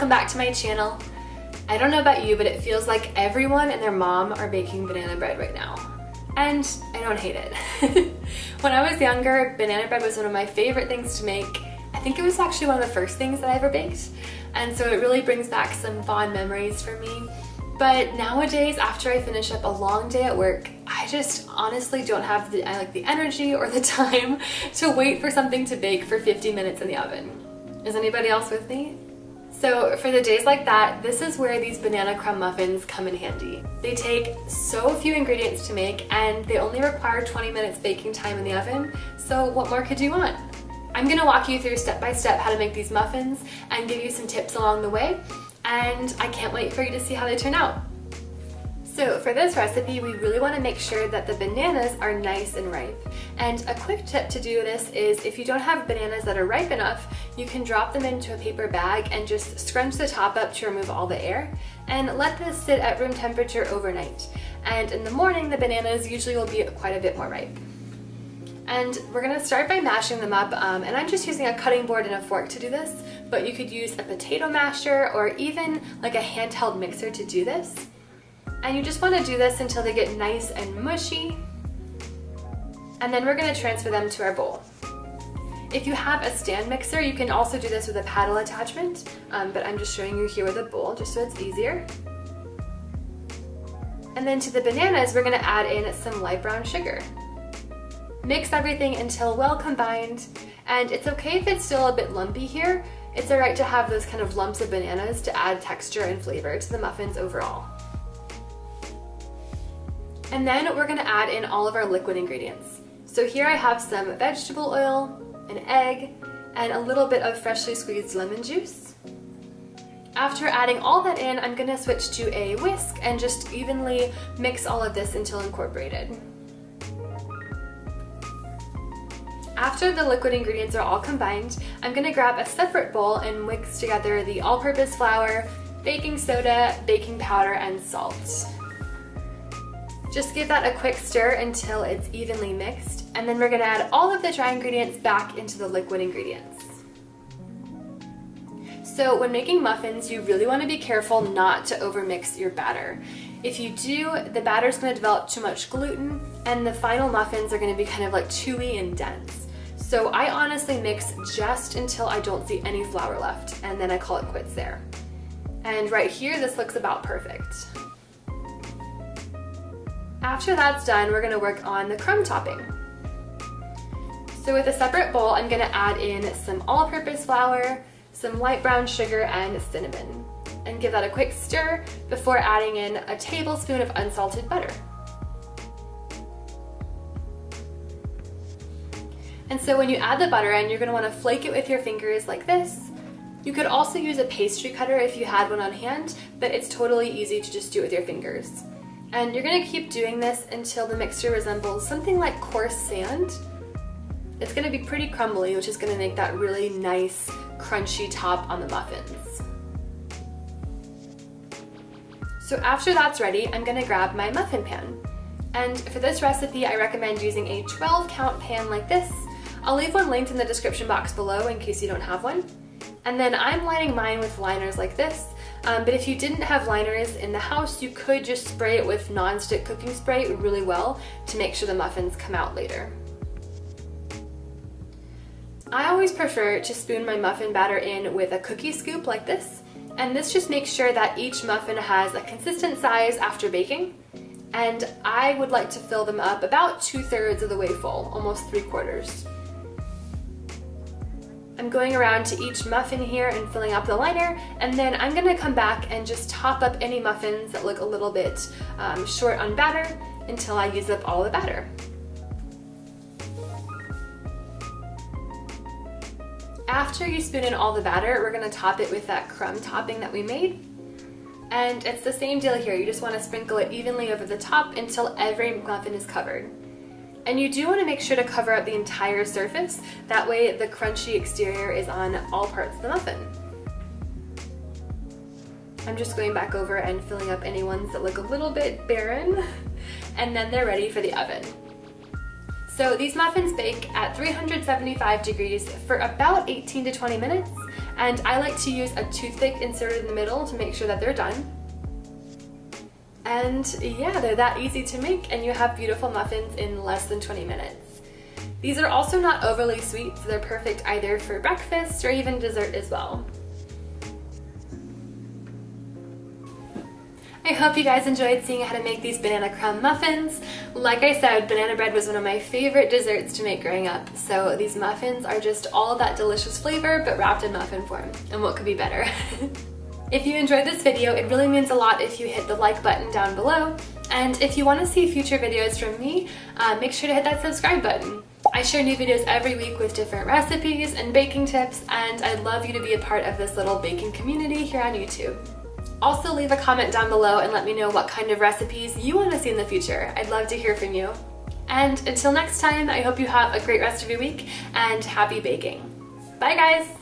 welcome back to my channel. I don't know about you, but it feels like everyone and their mom are baking banana bread right now. And I don't hate it. When I was younger, banana bread was one of my favorite things to make. I think it was actually one of the first things that I ever baked. And so it really brings back some fond memories for me. But nowadays, after I finish up a long day at work, I just honestly don't have the energy or the time to wait for something to bake for 50 minutes in the oven. Is anybody else with me? So for the days like that, this is where these banana crumb muffins come in handy. They take so few ingredients to make and they only require 20 minutes baking time in the oven, so what more could you want? I'm gonna walk you through step by step how to make these muffins and give you some tips along the way, and I can't wait for you to see how they turn out. So for this recipe, we really want to make sure that the bananas are nice and ripe. And a quick tip to do this is if you don't have bananas that are ripe enough, you can drop them into a paper bag and just scrunch the top up to remove all the air and let this sit at room temperature overnight. And in the morning, the bananas usually will be quite a bit more ripe. And we're gonna start by mashing them up, and I'm just using a cutting board and a fork to do this, but you could use a potato masher or even like a handheld mixer to do this. And you just want to do this until they get nice and mushy. And then we're going to transfer them to our bowl. If you have a stand mixer, you can also do this with a paddle attachment, but I'm just showing you here with a bowl just so it's easier. And then to the bananas, we're going to add in some light brown sugar. Mix everything until well combined, and it's okay if it's still a bit lumpy here. It's alright to have those kind of lumps of bananas to add texture and flavor to the muffins overall. And then we're going to add in all of our liquid ingredients. So here I have some vegetable oil, an egg, and a little bit of freshly squeezed lemon juice. After adding all that in, I'm going to switch to a whisk and just evenly mix all of this until incorporated. After the liquid ingredients are all combined, I'm going to grab a separate bowl and mix together the all-purpose flour, baking soda, baking powder, and salt. Just give that a quick stir until it's evenly mixed, and then we're going to add all of the dry ingredients back into the liquid ingredients. So when making muffins, you really want to be careful not to overmix your batter. If you do, the batter is going to develop too much gluten, and the final muffins are going to be kind of like chewy and dense. So I honestly mix just until I don't see any flour left, and then I call it quits there. And right here, this looks about perfect. After that's done, we're going to work on the crumb topping. So with a separate bowl, I'm going to add in some all-purpose flour, some light brown sugar, and cinnamon, and give that a quick stir before adding in a tablespoon of unsalted butter. And so when you add the butter in, you're going to want to flake it with your fingers like this. You could also use a pastry cutter if you had one on hand, but it's totally easy to just do it with your fingers. And you're going to keep doing this until the mixture resembles something like coarse sand. It's going to be pretty crumbly, which is going to make that really nice, crunchy top on the muffins. So after that's ready, I'm going to grab my muffin pan. And for this recipe, I recommend using a 12-count pan like this. I'll leave one linked in the description box below in case you don't have one. And then I'm lining mine with liners like this. But if you didn't have liners in the house, you could just spray it with nonstick cooking spray really well to make sure the muffins come out later. I always prefer to spoon my muffin batter in with a cookie scoop like this, and this just makes sure that each muffin has a consistent size after baking, and I would like to fill them up about 2/3 of the way full, almost 3/4. I'm going around to each muffin here and filling up the liner, and then I'm going to come back and just top up any muffins that look a little bit short on batter until I use up all the batter. After you spoon in all the batter, we're going to top it with that crumb topping that we made. And it's the same deal here, you just want to sprinkle it evenly over the top until every muffin is covered. And you do want to make sure to cover up the entire surface, that way the crunchy exterior is on all parts of the muffin. I'm just going back over and filling up any ones that look a little bit barren, and then they're ready for the oven. So these muffins bake at 375 degrees for about 18 to 20 minutes, and I like to use a toothpick inserted in the middle to make sure that they're done. And yeah, they're that easy to make, and you have beautiful muffins in less than 20 minutes. These are also not overly sweet, so they're perfect either for breakfast or even dessert as well. I hope you guys enjoyed seeing how to make these banana crumb muffins. Like I said, banana bread was one of my favorite desserts to make growing up, so these muffins are just all of that delicious flavor but wrapped in muffin form, and what could be better? If you enjoyed this video, it really means a lot if you hit the like button down below, and if you want to see future videos from me, make sure to hit that subscribe button. I share new videos every week with different recipes and baking tips, and I'd love you to be a part of this little baking community here on YouTube. Also, leave a comment down below and let me know what kind of recipes you want to see in the future. I'd love to hear from you. And until next time, I hope you have a great rest of your week and happy baking. Bye guys!